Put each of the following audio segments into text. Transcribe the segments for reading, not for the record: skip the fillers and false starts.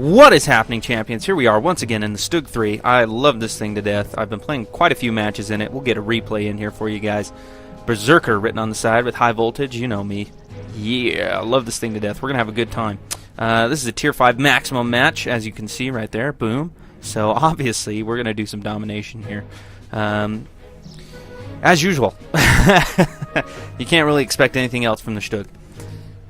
What is happening, champions? Here we are once again in the StuG 3. I love this thing to death. I've been playing quite a few matches in it. We'll get a replay in here for you guys. Berserker written on the side with high voltage. You know me. Yeah, I love this thing to death. We're going to have a good time. This is a Tier 5 maximum match, as you can see right there. Boom. So, obviously, we're going to do some domination here. As usual. You can't really expect anything else from the StuG.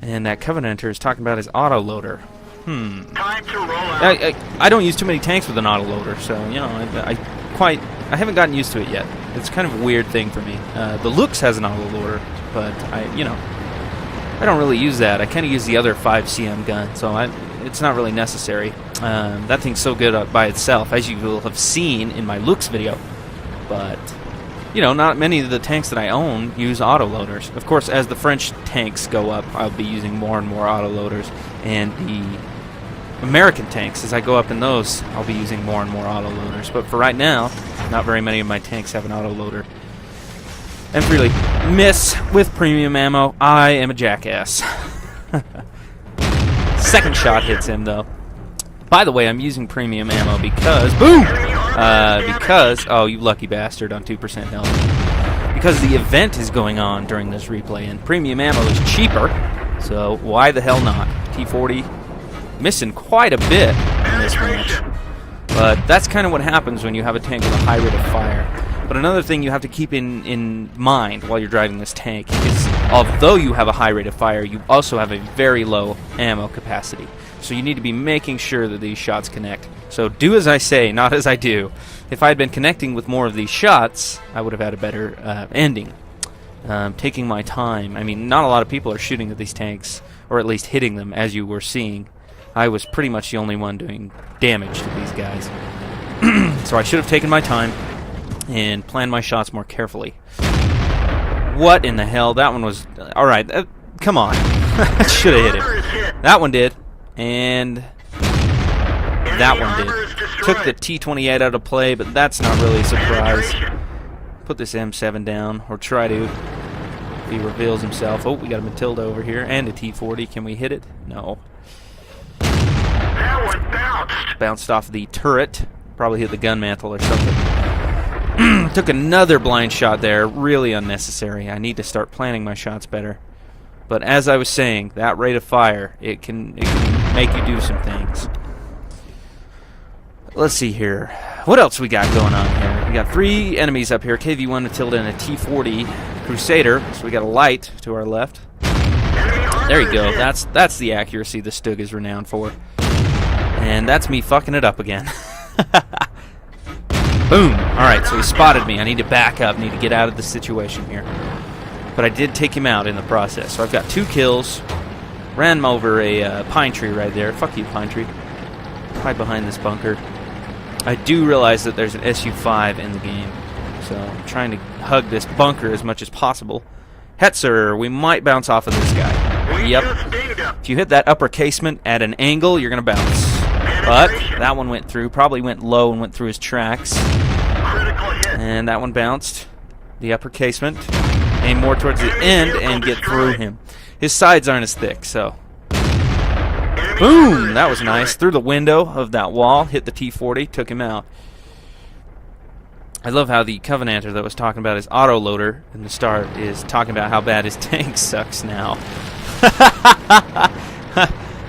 And that Covenanter is talking about his autoloader. Time to roll out. I don't use too many tanks with an autoloader, so, you know, I haven't gotten used to it yet. It's kind of a weird thing for me. The Lux has an autoloader, but I don't really use that. I kind of use the other 5cm gun, so it's not really necessary. That thing's so good by itself, as you will have seen in my Lux video. But, you know, not many of the tanks that I own use autoloaders. Of course, as the French tanks go up, I'll be using more and more autoloaders. And the American tanks, as I go up in those, I'll be using more and more autoloaders. But for right now, not very many of my tanks have an autoloader. And really, miss with premium ammo. I am a jackass. Second shot hits him, though. By the way, I'm using premium ammo because... Boom! Oh, you lucky bastard on 2% health. Because the event is going on during this replay, and premium ammo is cheaper, so why the hell not? T40 missing quite a bit in this match. But that's kind of what happens when you have a tank with a high rate of fire. But another thing you have to keep in mind while you're driving this tank is, although you have a high rate of fire, you also have a very low ammo capacity. So you need to be making sure that these shots connect. So do as I say, not as I do. If I had been connecting with more of these shots, I would have had a better ending. Taking my time. I mean, not a lot of people are shooting at these tanks, or at least hitting them, as you were seeing. I was pretty much the only one doing damage to these guys. So I should have taken my time and planned my shots more carefully. What in the hell? That one was... Alright, come on. Should have hit him. That one did. And that one did. Took the T-28 out of play, but that's not really a surprise. Put this M7 down, or try to, if he reveals himself. Oh, we got a Matilda over here, and a T-40. Can we hit it? No. That one bounced. Bounced off the turret. Probably hit the gun mantle or something. Took another blind shot there. Really unnecessary. I need to start planning my shots better. But as I was saying, that rate of fire, it can make you do some things. Let's see here. What else we got going on here? We got 3 enemies up here. KV-1 Matilda and a T-40 Crusader. So we got a light to our left. There you go. That's the accuracy the StuG is renowned for. And that's me fucking it up again. Boom. Alright, so he spotted me. I need to back up. Need to get out of the situation here. But I did take him out in the process. So I've got 2 kills. Ran him over a pine tree right there. Fuck you, pine tree. Hide behind this bunker. I do realize that there's an SU-5 in the game. So I'm trying to hug this bunker as much as possible. Hetzer, we might bounce off of this guy. Yep. If you hit that upper casement at an angle, you're going to bounce. But that one went through. Probably went low and went through his tracks. And that one bounced. The upper casement. Aim more towards the end and get through him. His sides aren't as thick, so... Boom! That was nice. Through the window of that wall, hit the T-40, took him out. I love how the Covenanter that was talking about his autoloader in the start is talking about how bad his tank sucks now.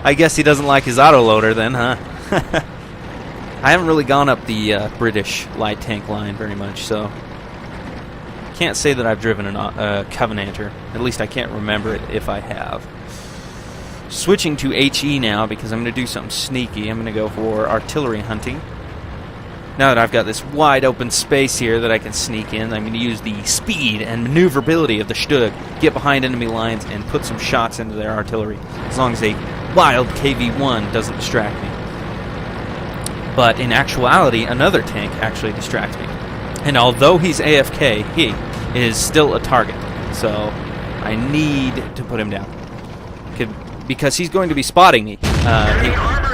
I guess he doesn't like his autoloader then, huh? I haven't really gone up the British light tank line very much, so... Can't say that I've driven a Covenanter. At least I can't remember it if I have. Switching to HE now because I'm going to do something sneaky. I'm going to go for artillery hunting. Now that I've got this wide open space here that I can sneak in, I'm going to use the speed and maneuverability of the StuG, get behind enemy lines and put some shots into their artillery, as long as a wild KV-1 doesn't distract me. But in actuality, another tank actually distracts me. And although he's AFK, he is still a target. So I need to put him down. Because he's going to be spotting me.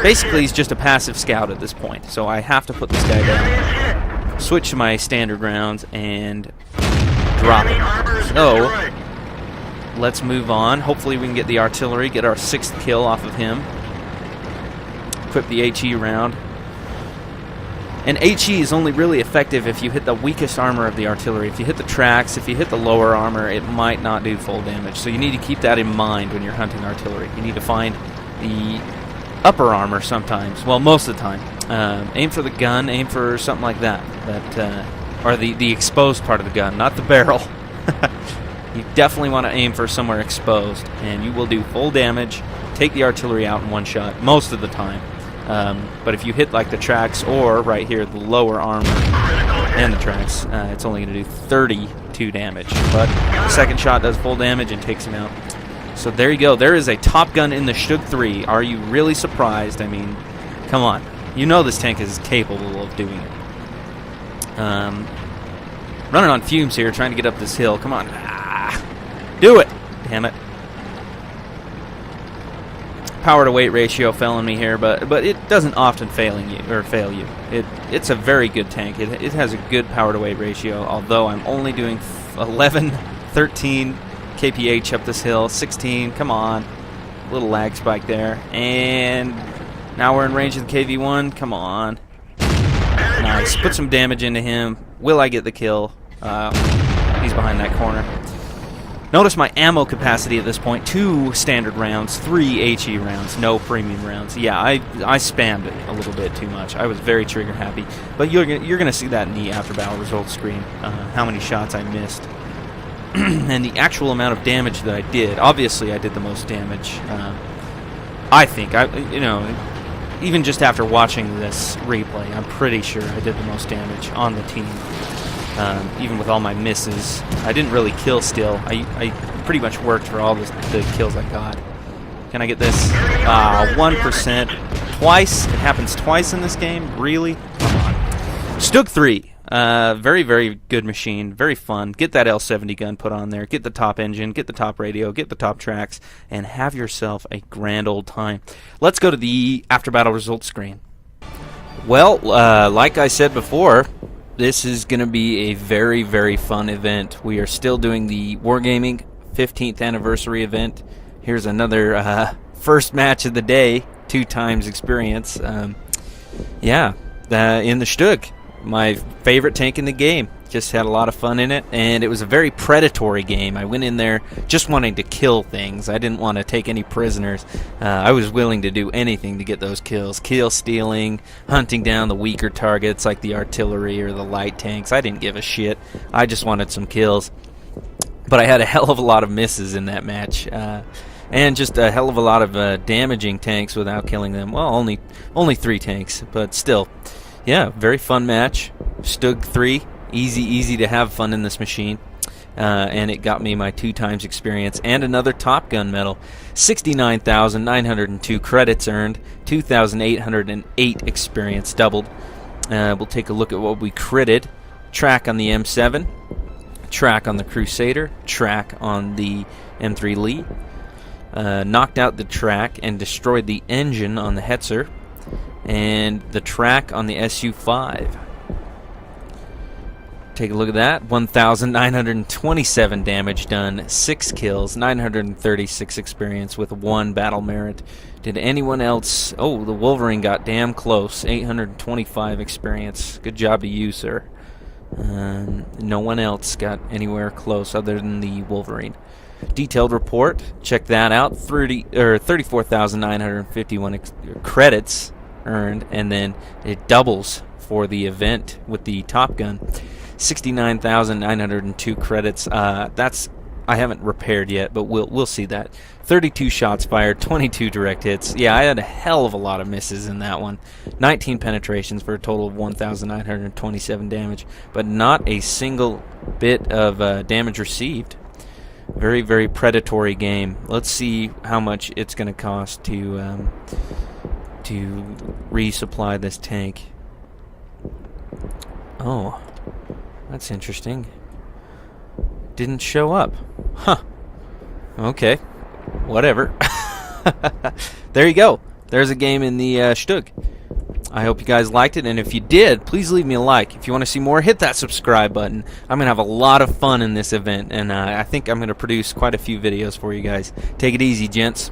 Basically, he's just a passive scout at this point. So I have to put this guy down. Switch to my standard rounds and drop him. So let's move on. Hopefully we can get the artillery, get our 6th kill off of him. equip the HE round. And HE is only really effective if you hit the weakest armor of the artillery. If you hit the tracks, if you hit the lower armor, it might not do full damage. So you need to keep that in mind when you're hunting artillery. You need to find the upper armor sometimes. Well, most of the time. Aim for the gun, aim for something like that. Or the exposed part of the gun, not the barrel. You definitely want to aim for somewhere exposed, and you will do full damage, take the artillery out in one shot, most of the time. But if you hit like the tracks or right here the lower armor and the tracks, it's only going to do 32 damage. But the second shot does full damage and takes him out. So there you go. There is a Top Gun in the StuG 3. Are you really surprised? I mean, come on. You know this tank is capable of doing it. Running on fumes here, trying to get up this hill. Come on. Do it. Damn it. Power to weight ratio fell on me here, but it doesn't often fail you. It's a very good tank. It has a good power to weight ratio, although I'm only doing 11, 13 kph up this hill, 16. Come on. Little lag spike there. And now we're in range of the KV-1. Come on. Nice. Put some damage into him. Will I get the kill? He's behind that corner. Notice my ammo capacity at this point: 2 standard rounds, 3 HE rounds, no premium rounds. Yeah, I spammed it a little bit too much. I was very trigger happy. But you're going to see that in the after battle results screen, how many shots I missed. And the actual amount of damage that I did. Obviously, I did the most damage. I think, even just after watching this replay, I'm pretty sure I did the most damage on the team. Even with all my misses. I didn't really kill still. I pretty much worked for all the kills I got. Can I get this? 1%. Twice? It happens twice in this game? Really? Come on. StuG 3. Very, very good machine. Very fun. Get that L70 gun put on there. Get the top engine. Get the top radio. Get the top tracks. And have yourself a grand old time. Let's go to the after battle results screen. Well, like I said before, this is going to be a very, very fun event. We are still doing the Wargaming 15th anniversary event. Here's another first match of the day, 2 times experience. In the StuG, my favorite tank in the game. Just had a lot of fun in it, and it was a very predatory game. I went in there just wanting to kill things. I didn't want to take any prisoners. I was willing to do anything to get those kills. Kill stealing, hunting down the weaker targets like the artillery or the light tanks. I didn't give a shit. I just wanted some kills. But I had a hell of a lot of misses in that match. And just a hell of a lot of damaging tanks without killing them. Well, only 3 tanks, but still. Yeah, very fun match. StuG 3. Easy to have fun in this machine. And it got me my 2 times experience and another Top Gun medal. 69,902 credits earned, 2,808 experience doubled. We'll take a look at what we critted. Track on the M7, track on the Crusader, track on the M3 Lee. Knocked out the track and destroyed the engine on the Hetzer, and the track on the Su-5. Take a look at that. 1,927 damage done, 6 kills, 936 experience with 1 battle merit. Did anyone else? Oh, the Wolverine got damn close. 825 experience. Good job to you, sir. No one else got anywhere close other than the Wolverine. Detailed report. Check that out. 34,951 credits earned, and then it doubles for the event with the Top Gun. 69,902 credits. That's I haven't repaired yet, but we'll see that. 32 shots fired, 22 direct hits. Yeah, I had a hell of a lot of misses in that one. 19 penetrations for a total of 1,927 damage, but not a single bit of damage received. Very, very predatory game. Let's see how much it's going to cost to resupply this tank. Oh, that's interesting. Didn't show up. Huh. Okay. Whatever. There you go. There's a game in the StuG. I hope you guys liked it, and if you did, please leave me a like. If you want to see more, hit that subscribe button. I'm going to have a lot of fun in this event, and I think I'm going to produce quite a few videos for you guys. Take it easy, gents.